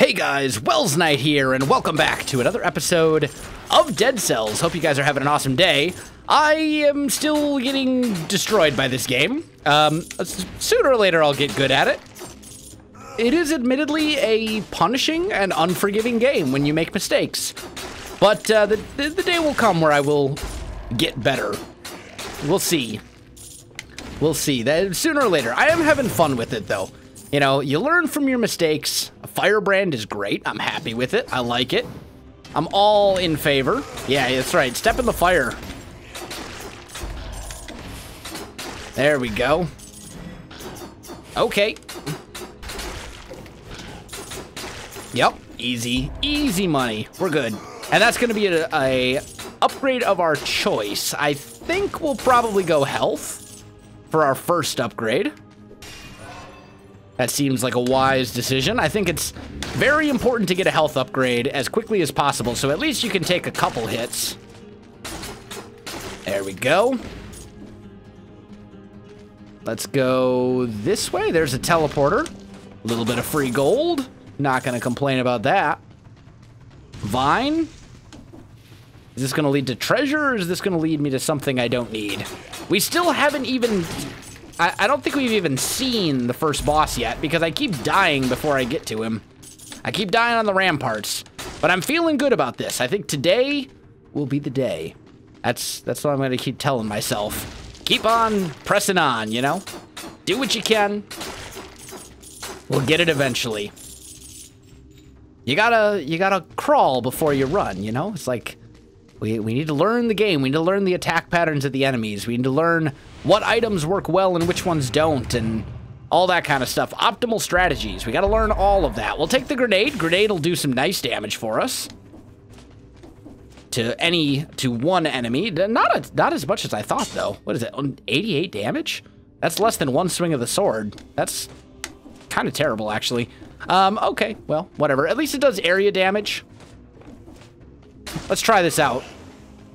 Hey guys, Wells Knight here, and welcome back to another episode of Dead Cells. Hope you guys are having an awesome day. I am still getting destroyed by this game. Sooner or later I'll get good at it. It is admittedly a punishing and unforgiving game when you make mistakes. But the day will come where I will get better. We'll see. We'll see. That sooner or later. I am having fun with it though. You know, you learn from your mistakes. A firebrand is great. I'm happy with it. I like it. I'm all in favor. Yeah, that's right. Step in the fire. There we go. Okay. Yep. Easy. Easy money. We're good. And that's going to be a upgrade of our choice. I think we'll probably go health for our first upgrade. That seems like a wise decision. I think it's very important to get a health upgrade as quickly as possible, so at least you can take a couple hits. There we go. Let's go this way. There's a teleporter. A little bit of free gold. Not going to complain about that. Vine. Is this going to lead to treasure, or is this going to lead me to something I don't need? We still haven't even... I don't think we've even seen the first boss yet, because I keep dying before I get to him. I keep dying on the ramparts. But I'm feeling good about this. I think today will be the day. That's what I'm going to keep telling myself. Keep on pressing on, you know? Do what you can. We'll get it eventually. You gotta crawl before you run, you know? It's like... We need to learn the game. We need to learn the attack patterns of the enemies. We need to learn what items work well and which ones don't, and all that kind of stuff. Optimal strategies. We got to learn all of that. We'll take the grenade. Grenade will do some nice damage for us. To one enemy. Not as much as I thought, though. What is it? 88 damage? That's less than one swing of the sword. That's kind of terrible, actually. Okay, well, whatever. At least it does area damage. Let's try this out.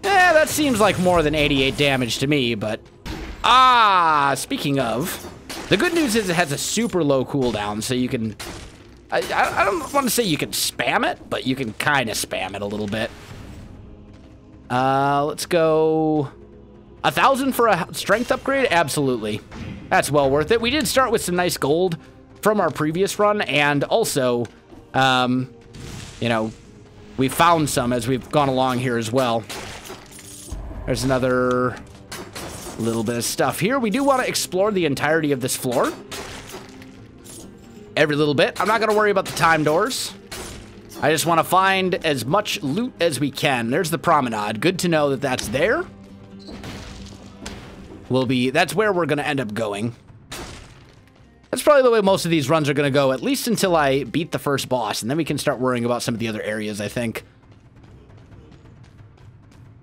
That seems like more than 88 damage to me, but... speaking of... The good news is it has a super low cooldown, so you can... I don't want to say you can spam it, but you can kind of spam it a little bit. Let's go... 1,000 for a strength upgrade? Absolutely. That's well worth it. We did start with some nice gold from our previous run, and also, you know... We found some as we've gone along here as well. There's another little bit of stuff here. We do want to explore the entirety of this floor. Every little bit. I'm not going to worry about the time doors. I just want to find as much loot as we can. There's the promenade. Good to know that that's there. That's where we're going to end up going. That's probably the way most of these runs are going to go, at least until I beat the first boss, and then we can start worrying about some of the other areas, I think.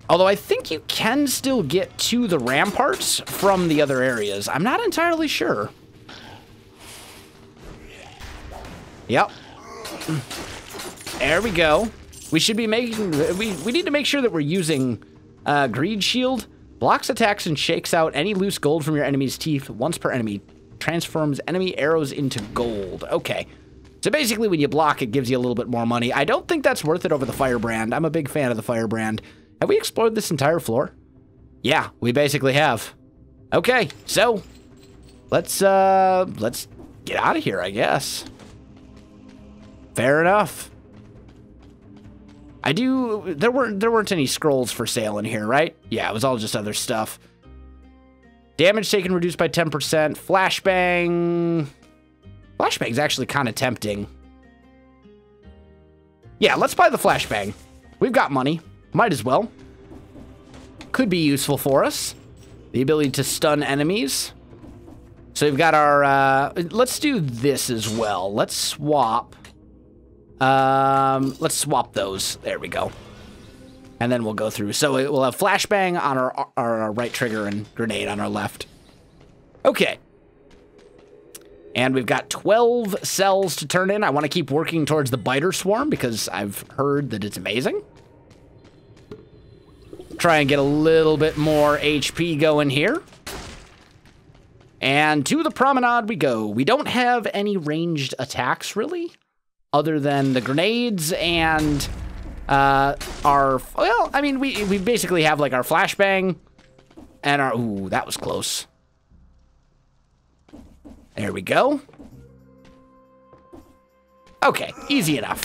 Although I think you can still get to the ramparts from the other areas. I'm not entirely sure. Yep. There we go. We should be making... We need to make sure that we're using Greed Shield. Blocks attacks and shakes out any loose gold from your enemy's teeth once per enemy. Transforms enemy arrows into gold. Okay. So basically when you block, it gives you a little bit more money. I don't think that's worth it over the firebrand. I'm a big fan of the firebrand. Have we explored this entire floor? Yeah, we basically have. Okay, so let's get out of here, I guess. Fair enough. There weren't any scrolls for sale in here, right? Yeah, it was all just other stuff. Damage taken reduced by 10%. Flashbang. Flashbang's actually kind of tempting. Yeah, let's buy the flashbang. We've got money. Might as well. Could be useful for us. The ability to stun enemies. So we've got our... let's do this as well. Let's swap. Let's swap those. There we go. And then we'll go through. So we'll have flashbang on our right trigger and grenade on our left. Okay. And we've got 12 cells to turn in. I want to keep working towards the biter swarm because I've heard that it's amazing. Try and get a little bit more HP going here. And to the promenade we go. We don't have any ranged attacks, really. other than the grenades and well, I mean, we basically have like our flashbang and our, ooh, that was close. There we go. Okay, easy enough.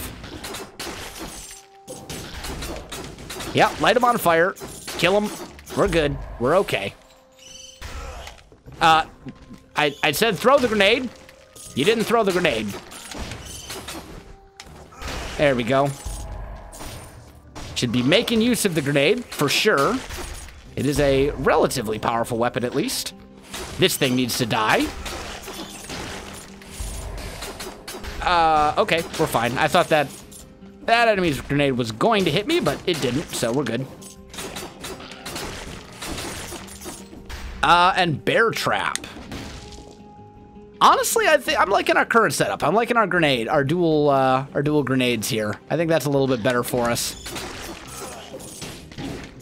Yep, light them on fire. Kill them. We're good. We're okay. I said throw the grenade. You didn't throw the grenade. There we go. Should be making use of the grenade, for sure. It is a relatively powerful weapon, at least. This thing needs to die. Okay, we're fine. I thought that enemy's grenade was going to hit me, but it didn't, so we're good. And bear trap. Honestly, I'm liking our current setup. I'm liking our grenade, our dual grenades here. I think that's a little bit better for us.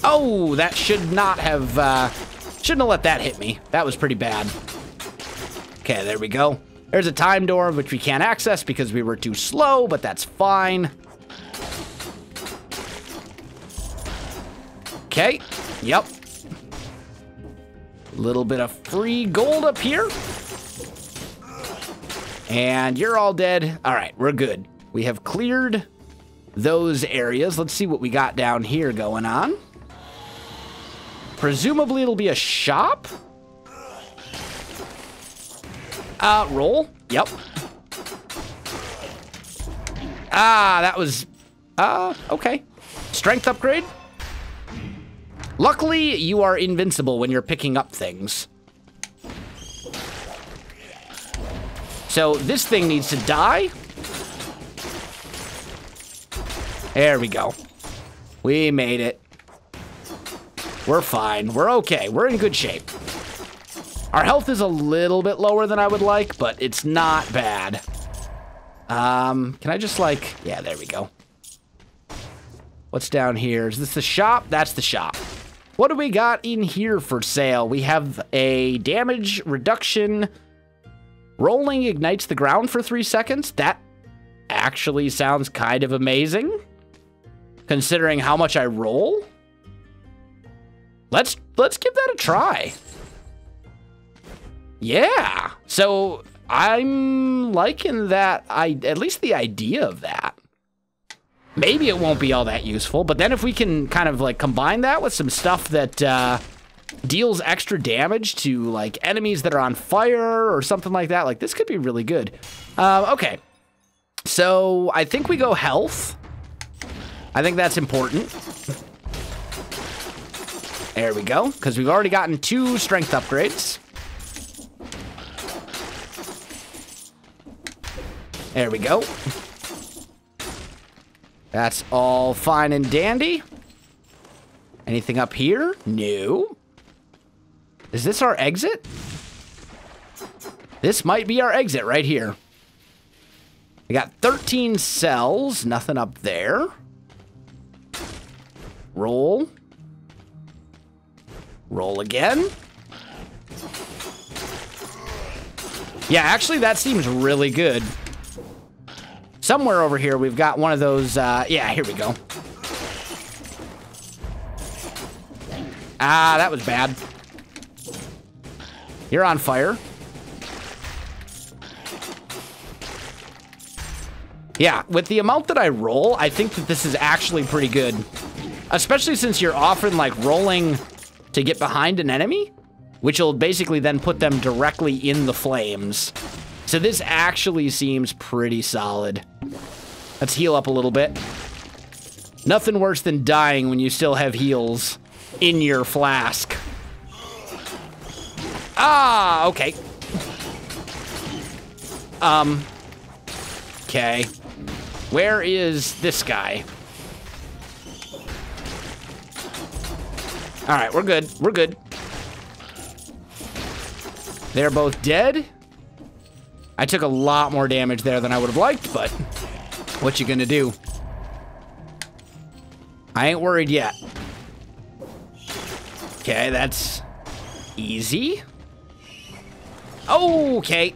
Oh, that should not have, shouldn't have let that hit me. That was pretty bad. Okay, there we go. There's a time door, which we can't access because we were too slow, but that's fine. Okay, yep. A little bit of free gold up here. And you're all dead. All right, we're good. We have cleared those areas. Let's see what we got down here going on. Presumably it'll be a shop. Roll. Yep. That was, okay. Strength upgrade. Luckily, you are invincible when you're picking up things. So this thing needs to die. There we go. We made it. We're fine. We're okay. We're in good shape. Our health is a little bit lower than I would like, but it's not bad. Can I just like... Yeah, there we go. What's down here? Is this the shop? That's the shop. What do we got in here for sale? We have a damage reduction. Rolling ignites the ground for 3 seconds. That actually sounds kind of amazing, considering how much I roll. Let's give that a try. Yeah. So I'm liking that. At least the idea of that. Maybe it won't be all that useful, but then if we can kind of like combine that with some stuff that deals extra damage to like enemies that are on fire or something like that, like this could be really good. Okay. So I think we go health. I think that's important. There we go, because we've already gotten 2 strength upgrades. There we go. That's all fine and dandy. Anything up here? No. Is this our exit? This might be our exit right here. We got 13 cells, nothing up there. Roll. Roll again. Yeah, actually that seems really good. Somewhere over here we've got one of those, yeah, here we go. That was bad. You're on fire. Yeah, with the amount that I roll, I think that this is actually pretty good. Especially since you're often like rolling to get behind an enemy, which will basically then put them directly in the flames. So this actually seems pretty solid. Let's heal up a little bit. Nothing worse than dying when you still have heals in your flask. Okay. Okay. Where is this guy? All right, we're good. We're good. They're both dead. I took a lot more damage there than I would have liked, but what you gonna do? I ain't worried yet. Okay, that's easy. Oh, okay.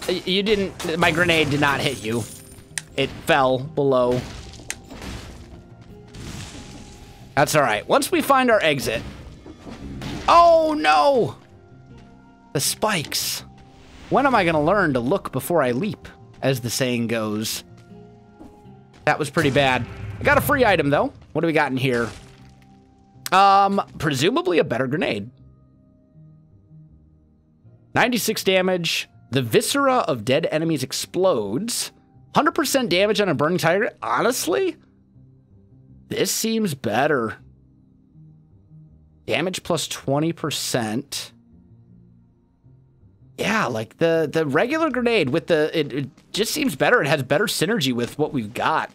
You didn't, my grenade did not hit you. it fell below. That's all right. Once we find our exit. Oh, no! The spikes. When am I going to learn to look before I leap, as the saying goes? That was pretty bad. I got a free item, though. What do we got in here? Presumably a better grenade. 96 damage. The viscera of dead enemies explodes. 100% damage on a burning tiger. Honestly, this seems better. Damage plus 20%. Yeah, like the regular grenade with the... It just seems better. It has better synergy with what we've got.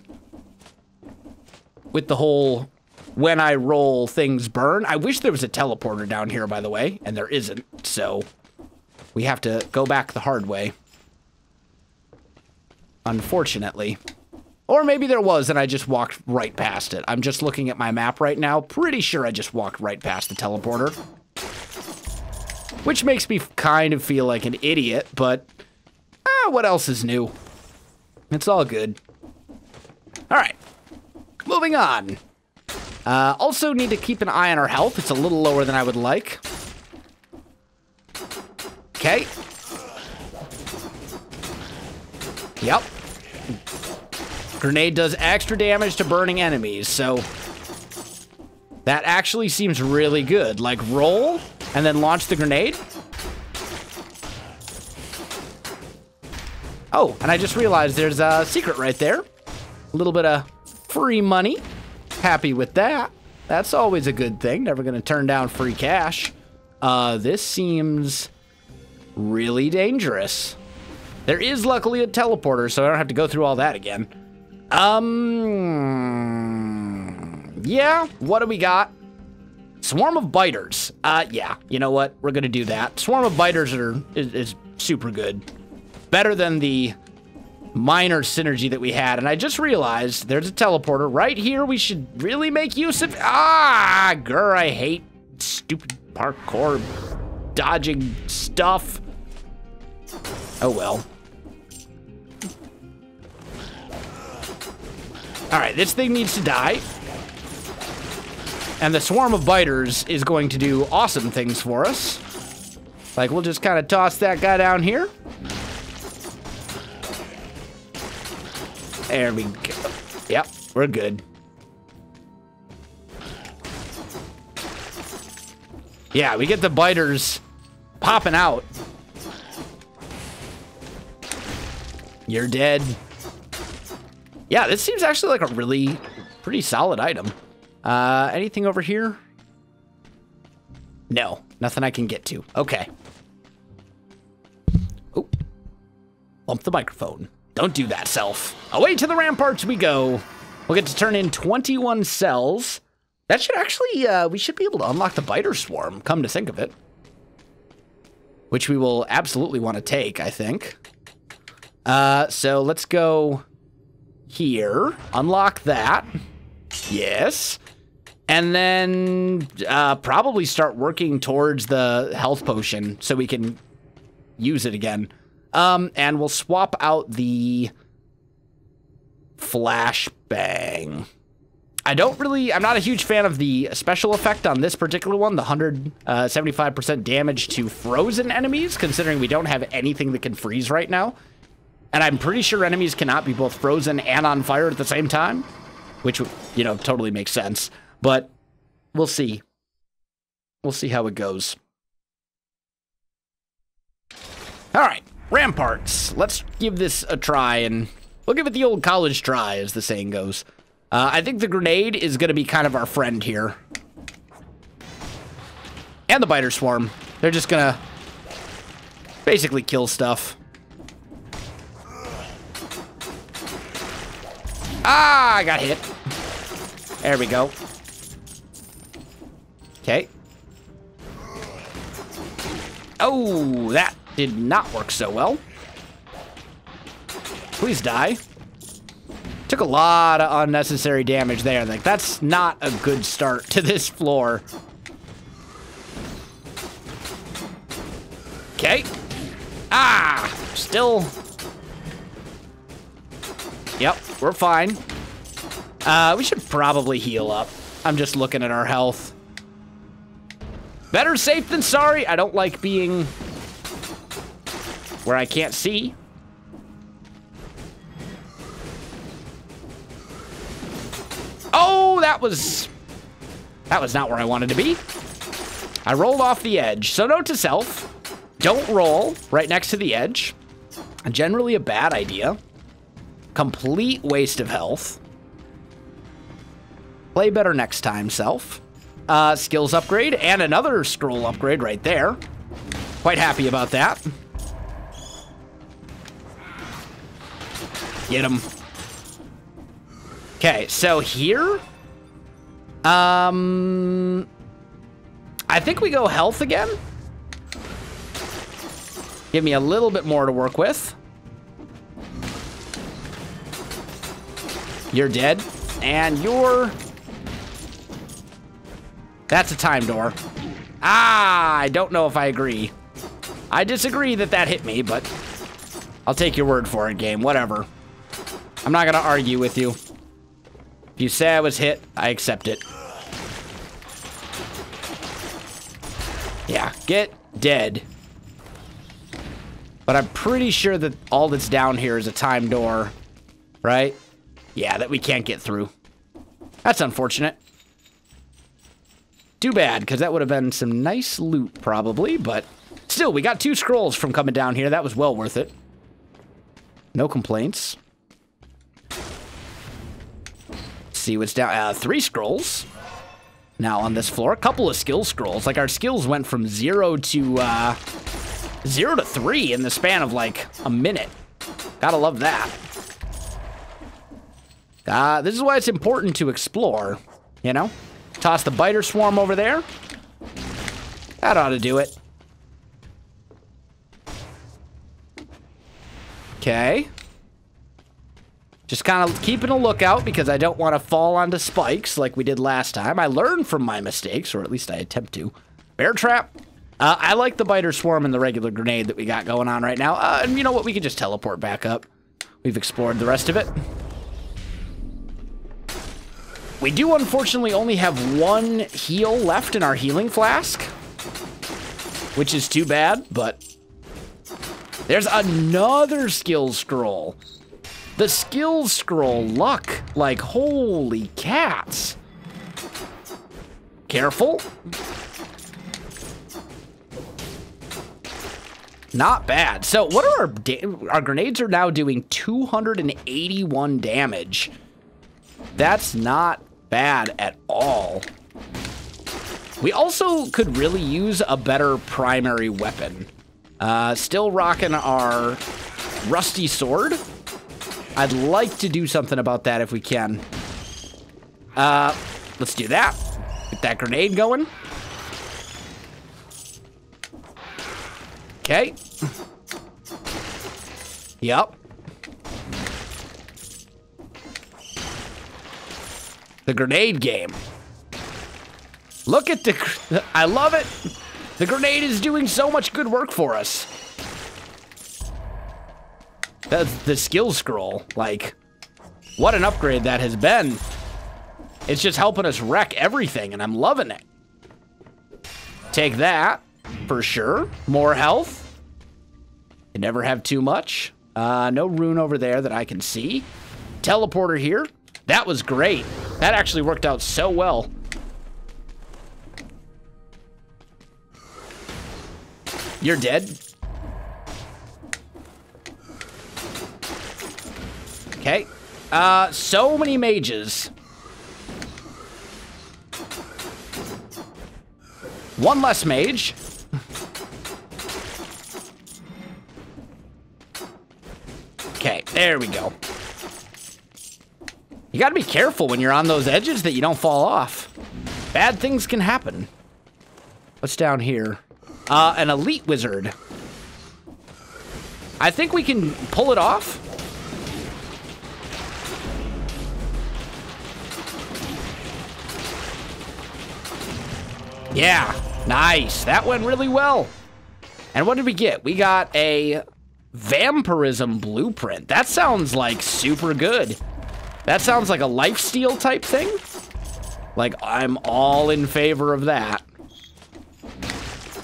With the whole... When I roll, things burn. I wish there was a teleporter down here, by the way, and there isn't, so we have to go back the hard way. Unfortunately. Or maybe there was, and I just walked right past it. I'm just looking at my map right now. Pretty sure I just walked right past the teleporter. Which makes me kind of feel like an idiot, but what else is new? It's all good. All right, moving on. Also need to keep an eye on our health. It's a little lower than I would like. Okay. Yep. Grenade does extra damage to burning enemies, so that actually seems really good. Like, roll and then launch the grenade. Oh, and I just realized there's a secret right there. A little bit of free money. Happy with that. That's always a good thing. Never going to turn down free cash. This seems really dangerous. There is luckily a teleporter, so I don't have to go through all that again. Yeah, what do we got? Swarm of biters. Yeah, you know what? We're going to do that. Swarm of biters is super good. Better than the minor synergy that we had. And I just realized there's a teleporter right here. We should really make use of... Ah, grr, I hate stupid parkour dodging stuff. Oh, well. All right, this thing needs to die. And the swarm of biters is going to do awesome things for us. Like, we'll just kind of toss that guy down here. There we go. Yep, we're good. Yeah, we get the biters popping out. You're dead. Yeah, this seems actually like a really pretty solid item. Anything over here? No, nothing I can get to. Okay. Oh, bump the microphone. Don't do that, self. Away to the ramparts we go. We'll get to turn in 21 cells. That should actually, we should be able to unlock the biter swarm, come to think of it. Which we will absolutely want to take, I think. So let's go here. Unlock that. Yes. And then probably start working towards the health potion so we can use it again. And we'll swap out the flashbang. I'm not a huge fan of the special effect on this particular one, the 175% damage to frozen enemies, considering we don't have anything that can freeze right now. And I'm pretty sure enemies cannot be both frozen and on fire at the same time, which, you know, totally makes sense. But we'll see. We'll see how it goes. All right. Ramparts. Let's give this a try, and we'll give it the old college try, as the saying goes. I think the grenade is going to be kind of our friend here. And the biter swarm. They're just going to basically kill stuff. Ah, I got hit. There we go. Okay. Oh, that did not work so well. Please die. Took a lot of unnecessary damage there. Like, that's not a good start to this floor. Okay. Ah, still. Yep, we're fine. We should probably heal up. I'm just looking at our health. Better safe than sorry. I don't like being where I can't see. Oh, that was not where I wanted to be. I rolled off the edge. So note to self, don't roll right next to the edge. Generally a bad idea. Complete waste of health. Play better next time, self. Skills upgrade and another scroll upgrade right there. Quite happy about that. Get him. Okay, so here, I think we go health again. Give me a little bit more to work with. You're dead, and you're... That's a time door. Ah, I don't know if I agree. I disagree that that hit me, but I'll take your word for it, game. Whatever. I'm not gonna argue with you. If you say I was hit, I accept it. Yeah, get dead. But I'm pretty sure that all that's down here is a time door, right? Yeah, that we can't get through. That's unfortunate. Too bad, because that would have been some nice loot, probably, but still, we got 2 scrolls from coming down here. That was well worth it. No complaints. See what's down. 3 scrolls. Now on this floor, a couple of skill scrolls. Like, our skills went from 0 to 3 in the span of, like, a minute. Gotta love that. This is why it's important to explore, you know? Toss the biter swarm over there. That ought to do it. Okay. Just kind of keeping a lookout because I don't want to fall onto spikes like we did last time. I learned from my mistakes, or at least I attempt to. Bear trap. I like the biter swarm and the regular grenade that we got going on right now. And you know what? We can just teleport back up. We've explored the rest of it. We do, unfortunately, only have 1 heal left in our healing flask, which is too bad, but there's another skill scroll. The skill scroll luck, like, holy cats. Careful. Not bad. So what are our grenades are now doing 281 damage. That's not bad at all. We also could really use a better primary weapon. Still rocking our rusty sword. I'd like to do something about that if we can. Let's do that. Get that grenade going. Okay. Yep. The grenade game. Look at the... I love it. The grenade is doing so much good work for us. The skill scroll, like, what an upgrade that has been. It's just helping us wreck everything, and I'm loving it. Take that, for sure. More health. You never have too much. No rune over there that I can see. Teleporter here. That was great. That actually worked out so well. You're dead. Okay. So many mages. One less mage. Okay, there we go. You gotta be careful when you're on those edges that you don't fall off. Bad things can happen. What's down here? An elite wizard. I think we can pull it off. Yeah, nice. That went really well. And what did we get? We got a Vampirism blueprint. That sounds like super good. That sounds like a lifesteal type thing. Like, I'm all in favor of that.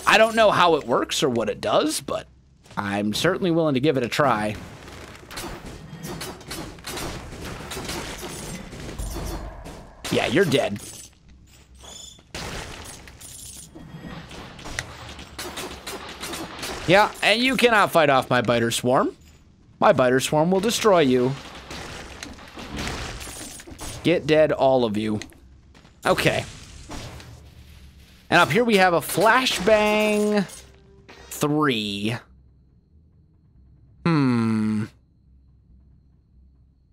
I don't know how it works or what it does, but I'm certainly willing to give it a try. Yeah, you're dead. Yeah, and you cannot fight off my biter swarm. My biter swarm will destroy you. Get dead, all of you. Okay. And up here we have a flashbang 3.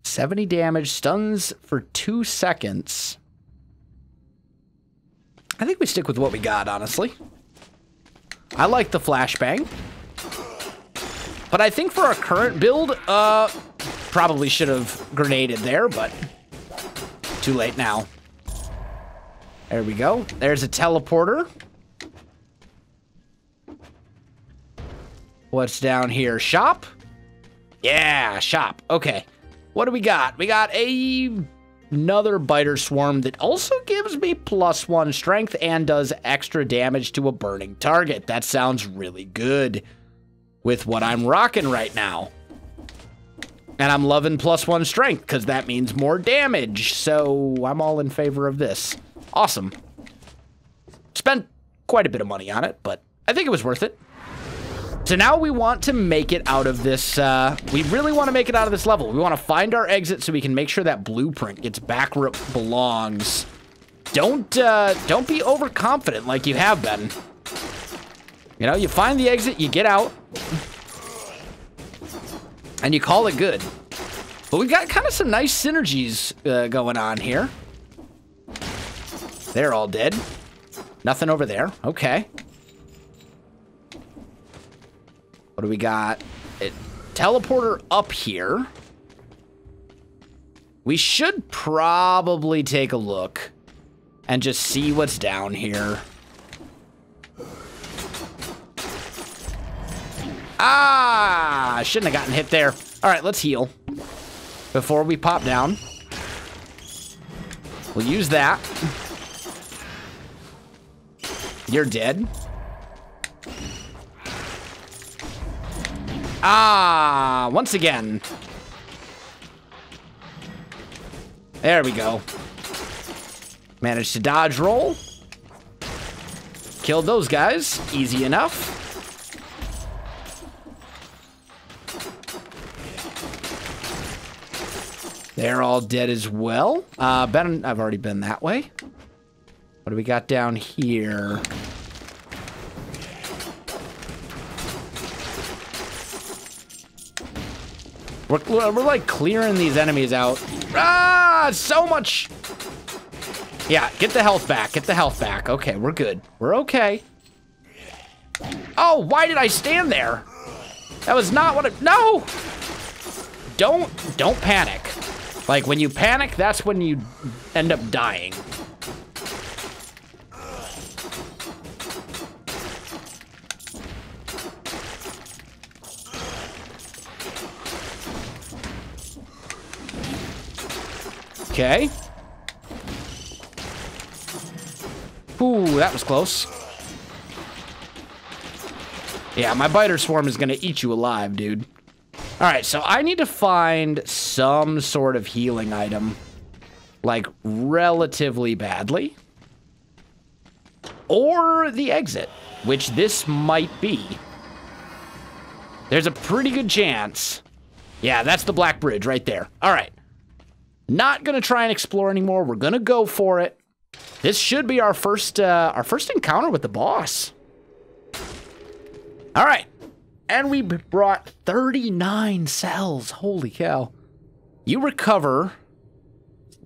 70 damage, stuns for 2 seconds. I think we stick with what we got, honestly. I like the flashbang. But I think for our current build, probably should have grenaded there, but too late now. There we go. There's a teleporter. What's down here? Shop? Yeah, shop. Okay. What do we got? We got another biter swarm that also gives me +1 strength and does extra damage to a burning target. That sounds really good with what I'm rocking right now. And I'm loving +1 strength because that means more damage. So I'm all in favor of this. Awesome. Spent quite a bit of money on it, but I think it was worth it. So now we want to make it out of this, we really want to make it out of this level. We want to find our exit so we can make sure that blueprint gets back where it belongs. Don't be overconfident like you have been. You know, you find the exit, you get out, and you call it good. But we've got kind of some nice synergies going on here. They're all dead. Nothing over there. Okay. What do we got? Teleporter up here. We should probably take a look and just see what's down here. Ah! I shouldn't have gotten hit there. All right, let's heal before we pop down. We'll use that. You're dead. Ah, once again. There we go. Managed to dodge roll. Killed those guys. Easy enough. They're all dead as well. I've already been that way. What do we got down here? We're like clearing these enemies out. Ah, so much. Yeah, get the health back. Get the health back. Okay, we're good. We're okay. Oh, why did I stand there? That was not what no! Don't panic. Like, when you panic, that's when you end up dying. Okay. Ooh, that was close. Yeah, my biter swarm is gonna eat you alive, dude. All right, so I need to find some sort of healing item, like relatively badly, or the exit, which this might be. There's a pretty good chance. Yeah, that's the Black Bridge right there. All right. Not gonna try and explore anymore. We're gonna go for it. This should be our first encounter with the boss. All right, and we brought 39 cells. Holy cow! You recover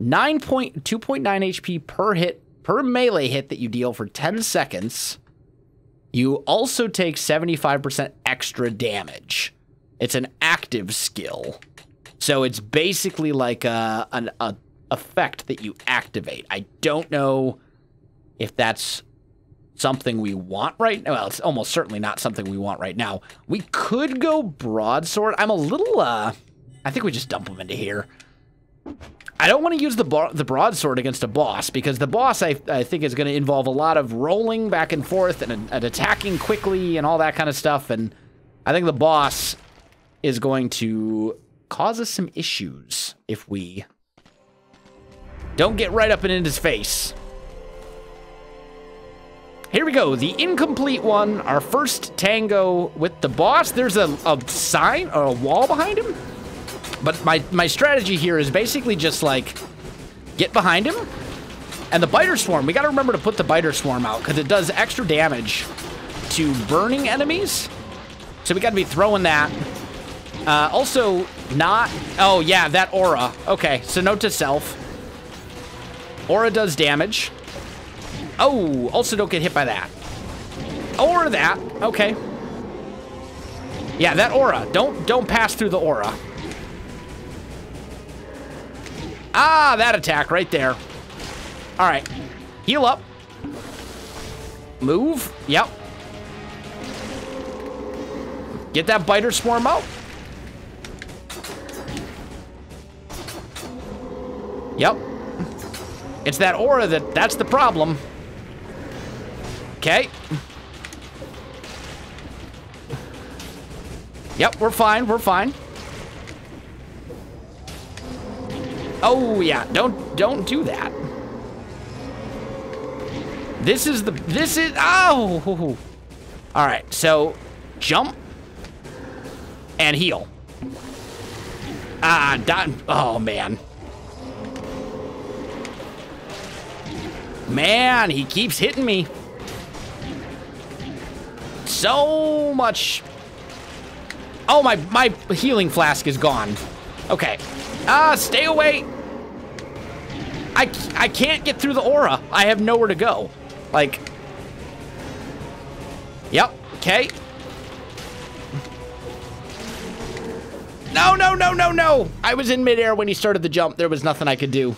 2.9 HP per hit per melee hit that you deal for 10 seconds. You also take 75% extra damage. It's an active skill. So it's basically like an effect that you activate. I don't know if that's something we want right now. Well, it's almost certainly not something we want right now. We could go broadsword. I'm a little, I think we just dump them into here. I don't want to use the broadsword against a boss, because the boss, I think, is going to involve a lot of rolling back and forth and attacking quickly and all that kind of stuff. And I think the boss is going to cause us some issues if we don't get right up and in his face. Here we go, the incomplete one, our first tango with the boss. There's a sign or a wall behind him. But my strategy here is basically just like, get behind him. And the biter swarm, we gotta remember to put the biter swarm out, because it does extra damage to burning enemies. So we gotta be throwing that. Also, not, oh yeah, that aura. Okay, so note to self. Aura does damage. Oh, also don't get hit by that. Or that, okay. Yeah, that aura, don't pass through the aura. Ah, that attack right there. All right, heal up. Move, yep. Get that biter swarm out. Yep. It's that aura that's the problem. Okay. Yep, we're fine, we're fine. Oh yeah, don't do that. This is, oh! All right, so jump and heal. Oh man. Man, he keeps hitting me. So much. Oh, my healing flask is gone. Okay. Stay away. I can't get through the aura. I have nowhere to go. Like. Yep. Okay. No, no, no, no, no. I was in midair when he started the jump. There was nothing I could do.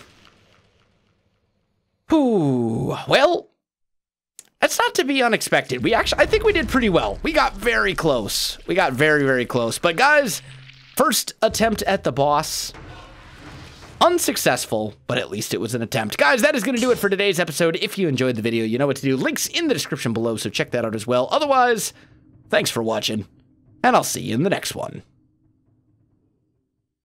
Whew. Well, that's not to be unexpected. I think we did pretty well. We got very close. We got very, very close. But guys, first attempt at the boss. Unsuccessful, but at least it was an attempt. Guys, that is going to do it for today's episode. If you enjoyed the video, you know what to do. Links in the description below, so check that out as well. Otherwise, thanks for watching, and I'll see you in the next one.